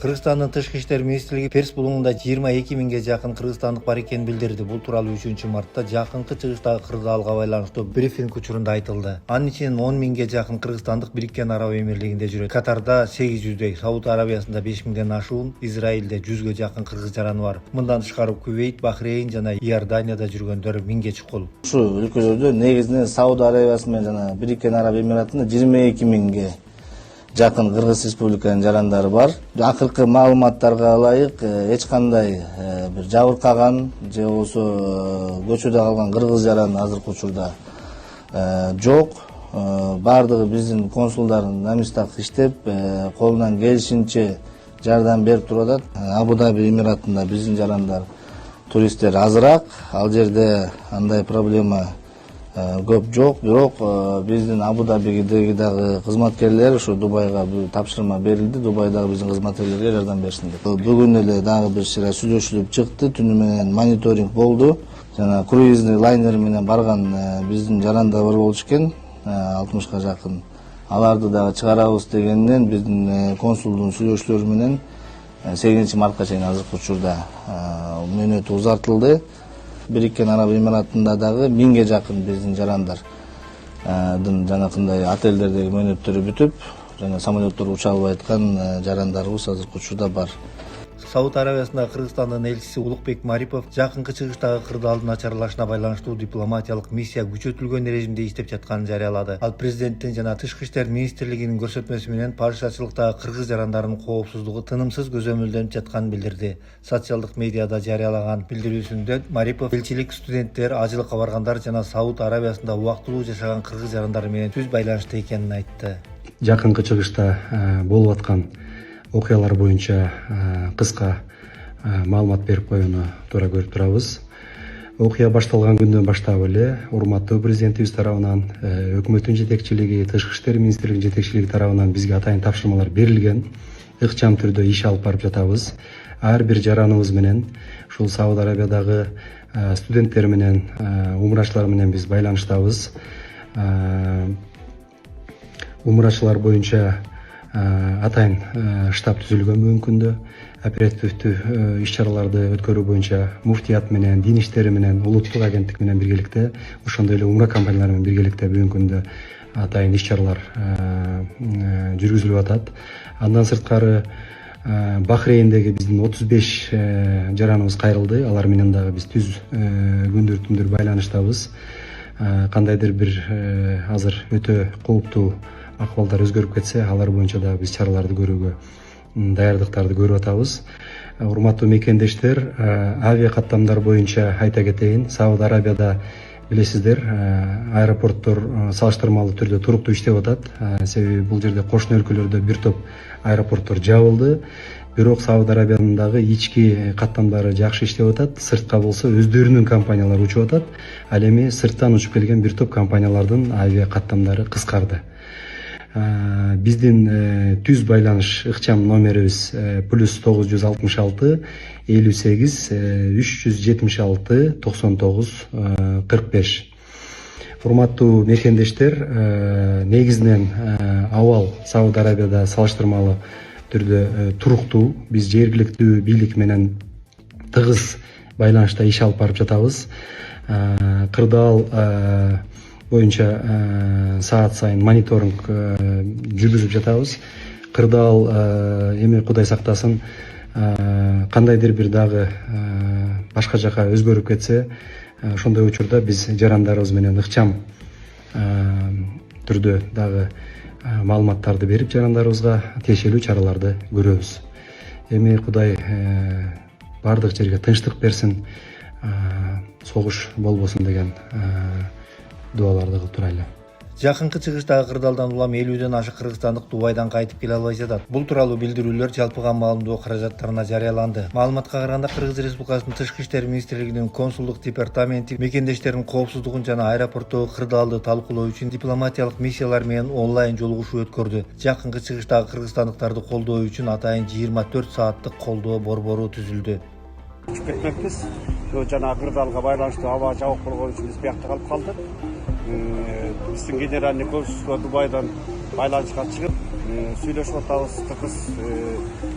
Кыргызстандын Тышкы иштер министрлиги Перс булуңунда 22 миңге жакын кыргызстандык бар экенин билдирди. Бул тууралуу 3 мартта жакынкы чыгыштагы кырдаалга байланыштуу брифинг учурунда айтылды. Анын ичинен 10 миңге жакын кыргызстандык Бириккен Араб Эмирлигинде жүрөт. Катарда 800дей, Сауд Арабиясында 5 миңден ашуун, Израилде 100ге жакын кыргыз жараны бар. Мындан тышкары Кувейт, Бахрейн жана Иорданияда жүргөндөр 1000ге чукул. Ушу өлкөлөрдө негизинен Сауд Арабиясы менен жана Бириккен Араб Эмиратында 22 миңге жакын Кыргыз Республиканын жарандары бар. Акыркы маалыматтарга ылайык эч кандай бир жабыркаган же болбосо көчөдө калган кыргыз жаран азыркы учурда жок. Бардыгы биздин консулдар на местах иштеп, колунан келишинче жардам берип турат. Абу-Даби Эмиратында биздин жарандар, туристтер азыраак. Ал жерде андай проблема көп жок, бирок биздин Абу-Дабидеги дагы кызматкерлер ушу Дубайга тапшырма берилди. Дубайдагы биздин кызматкерлерге жардам берсин деп. Бүгүн эле дагы бир сыйра сүйлөшүлүп чыкты, түнү менен мониторинг болду. Жана круизный лайнер менен барган биздин жарандар бар болчу экен, 60га жакын. Аларды дагы чыгарабыз дегенден биздин консулдун сүйлөшүүлөрү менен 8 мартка чейин азыркы учурда мөөнөтү узартылды. Бириккен Араб Эмиратында дагы 1000ге жакын биздин жарандардын жанакындай отелдердеги мөөнөттөрү бүтүп, жана самолеттор уча албай аткан жарандарыбыз азыркы учурда бар. Сауд Арабиясында Кыргызстандын элчиси Улукбек Марипов жакынкы чыгыштагы кырдаалдын начарлашына байланыштуу дипломатиялык миссия күчөтүлгөн режимде иштеп жатканын жарыялады. Ал президенттин жана Тышкы иштер министрлигинин көрсөтмөсү менен падышачылыктагы кыргыз жарандарынын коопсуздугу тынымсыз көзөмөлдөнүп жатканын билдирди. Социалдык медиада жарыялаган билдирүүсүндө Марипов элчилик, студенттер, ажылыкка баргандар жана Сауд Арабиясында убактылуу жашаган кыргыз жарандары менен түз байланышта экенин айтты. Жакынкы чыгышта болуп аткан окуялар боюнча кыска маалымат берип коюуну туура көрүп турабыз. Окуя башталган күндөн баштап эле урматтуу президентибиз тарабынан, өкмөттүн жетекчилиги, Тышкы иштер министрлигинин жетекчилиги тарабынан бизге атайын тапшырмалар берилген. Ыкчам түрдө иш алып барып жатабыз. Ар бир жараныбыз менен ушул Сауд Арабиядагы студенттер менен, умрачылар менен биз байланыштабыз. Умрачылар боюнча атайын штаб түзүлгөн бүгүнкү күндө. Оперативдүү иш-чараларды өткөрүү боюнча муфтият менен, дин иштери менен, улуттук агенттик менен биргеликте, ошондой эле умра компаниялары менен биргеликте бүгүнкү күндө атайын иш-чаралар жүргүзүлүп атат. Андан сырткары Бахрейндеги биздин 35 жараныбыз кайрылды. Алар менен дагы биз түз күндүр-түндүр байланыштабыз. Кандайдыр бир азыр өтө кооптуу акыбалдар өзгөрүп кетсе, алар боюнча дагы биз чараларды көрүүгө даярдыктарды көрүп атабыз. Урматтуу мекендештер, авиа каттамдар боюнча айта кетейин, Сауд Арабияда билесиздер, аэропорттор салыштырмалуу түрдө туруктуу иштеп атат. Себеби бул жерде кошуна өлкөлөрдө бир топ аэропорттор жабылды. Бирок Сауд Арабиянын ички каттамдары жакшы иштеп атат. Сыртка болсо өздөрүнүн компаниялары учуп атат. Ал эми сырттан учуп келген бир топ компаниялардын авиа каттамдары кыскарды. Биздин түз байланыш ыкчам номерибиз +966 58 376 99 45. Урматтуу мекендештер, негизинен абал Сауд Арабияда салыштырмалуу түрдө туруктуу, биз жергиликтүү бийлик менен тыгыз байланышта иш алып барып жатабыз. Кырдаал боюнча саат сайын мониторинг жүргүзүп жатабыз. Кырдаал эми Кудай сактасын кандайдыр бир дагы башка жака өзгөрүп кетсе, ошондой учурда биз жарандарыбыз менен ыкчам түрдө дагы маалыматтарды берип жарандарыбызга тиешелүү чараларды көрөбүз. Эми Кудай бардык жерге тынчтык берсин, согуш болбосун деген дуаларды кылып турайлы. Жакынкы чыгыштагы кырдаалдан улам 50ден ашык кыргызстандык Дубайдан кайтып келе албай жатат. Бул тууралуу билдирүүлөр жалпыга маалымдоо каражаттарына жарыяланды. Маалыматка караганда Кыргыз Республикасынын Тышкы иштер министрлигинин консулдук департаменти мекендештердин коопсуздугун жана аэропорттогу кырдаалды талкуулоо үчүн дипломатиялык миссиялар менен онлайн жолугушуу өткөрдү. Жакынкы чыгыштагы кыргызстандыктарды колдоо үчүн атайын 24 сааттык колдоо борбору түзүлдү. Учуп кетмекпиз. Жана кырдаалга байланыштуу аба жабык болгон үчүн биз биякта калып калдык. Биздин генеральный консульство Дубайдан байланышка чыгып сүйлөшүп атабыз. Тыгыз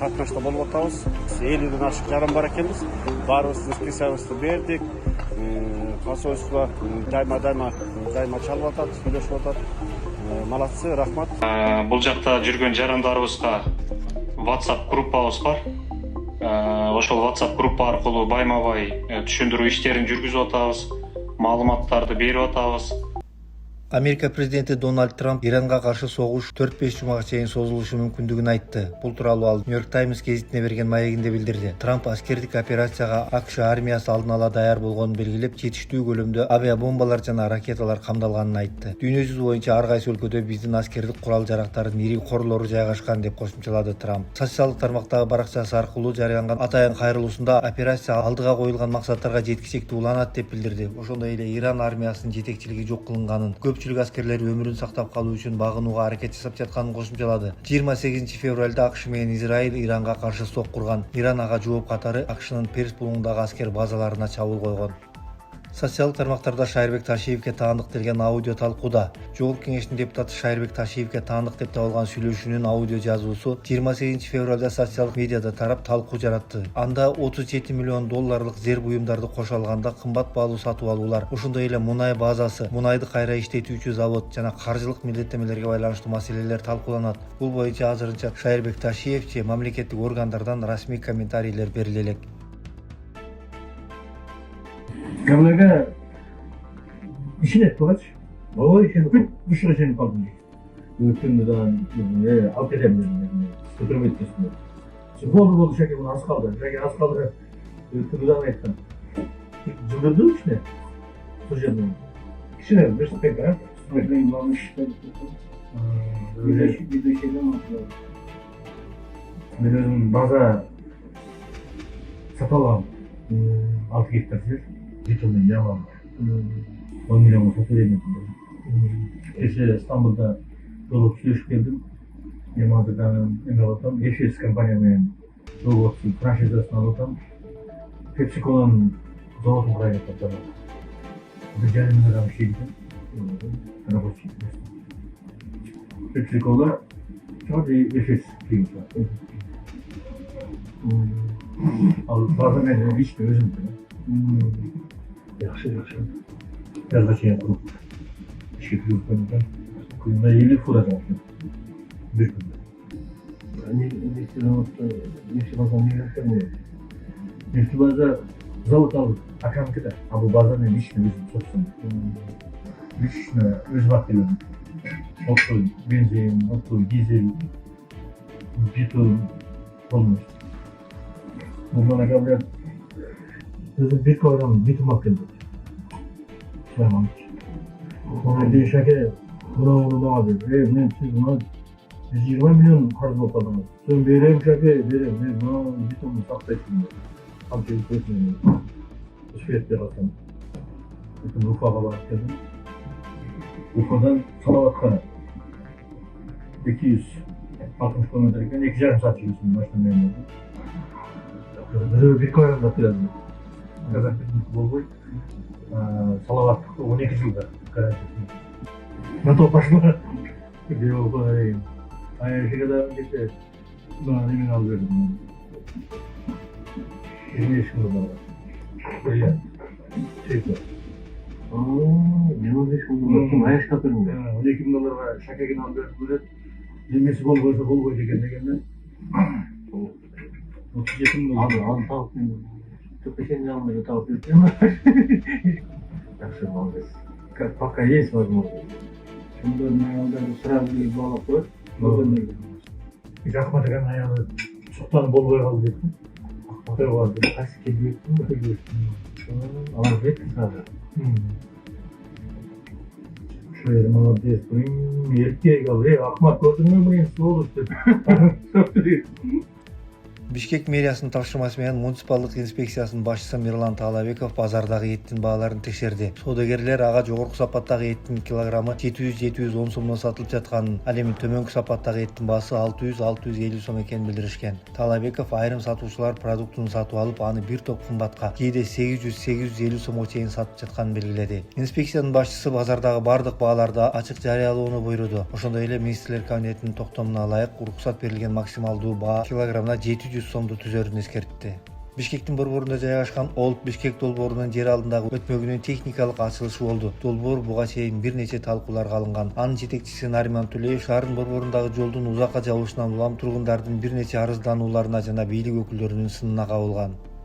катнашта болуп атабыз. 50ден ашык жаран бар экенбиз. Баарыбыздын списогубузду бердик. Посольство дайма чалып атат, сүйлөшүп атат. Молодцы, рахмат. Бул жакта жүргөн жарандарыбызга WhatsApp группабыз бар. Ошол WhatsApp группа аркылуу байма-бай түшүндүрүү иштерин жүргүзүп атабыз, маалыматтарды берип атабыз. Америка президенти Дональд Трамп Иранга каршы согуш 4-5 жумага чейин созулушу мүмкүндүгүн айтты. Бул тууралуу ал New York Times гезитине берген маегинде билдирди. Трамп аскердик операцияга АКШ армиясы алдын ала даяр болгонун белгилеп, жетиштүү көлөмдө авиабомбалар жана ракеталар камдалганын айтты. Дүйнө жүзү боюнча ар кайсы өлкөдө биздин аскердик курал-жарактардын ири корлору жайгашкан деп кошумчалады Трамп. Социалдык тармактагы баракчасы аркылуу жарыяланган атайын кайрылуусунда операция алдыга коюлган максаттарга жеткичектүү уланат деп билдирди. Ошондой эле Иран армиясынын жетекчилиги жок кылынганын, көпчүлүк аскерлер өмүрүн сактап калуу үчүн багынууга аракет жасап жатканын кошумчалады. 28 февралда АКШ менен Израиль Иранга каршы сок курган. Иран ага жооп катары АКШнын Перс булуңундагы аскер базаларына чабуул койгон. Социалдык тармактарда Шайырбек Ташиевке таандык делген аудио талкууда. Жогорку кеңештин депутаты Шайырбек Ташиевке таандык деп табылган сүйлөшүүнүн аудио жазуусу 28 февралда социалдык медиада тарап талкуу жаратты. Анда $37 миллион зер буюмдарды кошо алганда кымбат баалуу сатып алуулар, ошондой эле мунай базасы, мунайды кайра иштетүүчү завод жана каржылык милдеттемелерге байланыштуу маселелер талкууланат. Бул боюнча азырынча Шайырбек Ташиевче мамлекеттик органдардан расмий комментарийлер бериле элек. Gavlaga işin etti kaç? O işin bir sürü şeyin kaldı. Ötümden alt edemlerim. Sıkırım etmesin. Şimdi bol şekilde bunu az kaldı. Şekilde az kaldı. Ötümden ettim. Cıldırdığı iş ne? Sıcağında. İşine bir pek var. Mesela kullanmış. Bir de şeyden bakıyor. Benim baza satalım. 6 hektar yer. Bitum'un yalan var. 10 milyon satır edildi. İstanbul'da dolup sürüş geldim. Yamadı'dan emalatam. Eşiz kampanyamın dolup franşizasını alatam. PepsiCo'nun zavodun buraya yapacağım. Bir canımızdan bir şey dedim. Araba çektim. PepsiCo'da sadece eşiz şey var. Bazen ben hiç de özüm Yaxşı. Biraz da şey yapalım. Teşekkür ederim. Kuyumda 50 fura yaptım. Bir günde. Neftibaza zavut aldık. Akşam kadar. Bu bazen ben işini özüm soksun. İşine öz vaktiyle. Otoy, benzin, otoy, dizel, bitum olmuş. Bundan kadar özüm bir kavram, bitum hakkında. Tamam. Ona bir şekilde bunu bağladı. Ne siz buna 120 milyon harcı okudunuz. Sonra vereyim vereyim. Ne buna bitum saklaysın. Hamçılık koysun. Üsfiyetler atalım. Bütün Urfa'ya var geldim. Urfa'dan Salavat'a 260 kilometreyken 2,5 saat çekiyorsun baştan memnunum. Bir kavram da lazım. Gazetecilik bol Salavat'ta 12 yılda garantisi. Ben toplaşma diyor böyle. Aynı şekilde işte bana emin alıyorum. 20 yaşında var. Böyle şey var. Ne oldu şimdi? Ayaş kapırım ya. $12.000 var. Şaka gibi alıyoruz böyle. 20'si bol koysa bol koyacak kendine. 30 yaşında oldu. Tamam. Çok bir şey almıyor. Tamam. Yaxşı oldu. Пока есть возможность. Şundan ayağında sıra bir bağlap var. Bir akma degan ayağı çoktan bol boy kaldı dedim. Akma vardı. Kaç geliyor? Ama bekle sadece. Şöyle молодец. Erkeğe kaldı. Akma gördün mü buraya? Ne olur dedi. Бишкек мэриясынын тапшырмасы менен муниципалдык инспекциясынын башчысы Мирлан Таалабеков базардагы эттин бааларын текшерди. Соодагерлер ага жогорку сапаттагы эттин килограммы 700-710 сомдон сатылып жатканын, ал эми төмөнкү сапаттагы эттин баасы 600-650 сом экенин билдиришкен. Таалабеков айрым сатуучулар продуктун сатып алып, аны бир топ кымбатка, кээде 800-850 сомго чейин сатып жатканын белгиледи. Инспекциянын башчысы базардагы бардык бааларды ачык жарыялоону буйруду. Ошондой эле министрлер кабинетинин токтомуна ылайык уруксат берилген максималдуу баа килограммына 700 сомду түзөрүн эскертти. Бишкектин борборунда жайгашкан Олд Бишкек долбоорунун жер алдындагы өтмөгүнүн техникалык ачылышы болду. Долбоор буга чейин бир нече талкууларга алынган. Анын жетекчиси Нариман Тулеев шаардын борборундагы жолдун узакка жабылышынан улам тургундардын бир нече арызданууларына жана бийлик өкүлдөрүнүн сынына кабылган.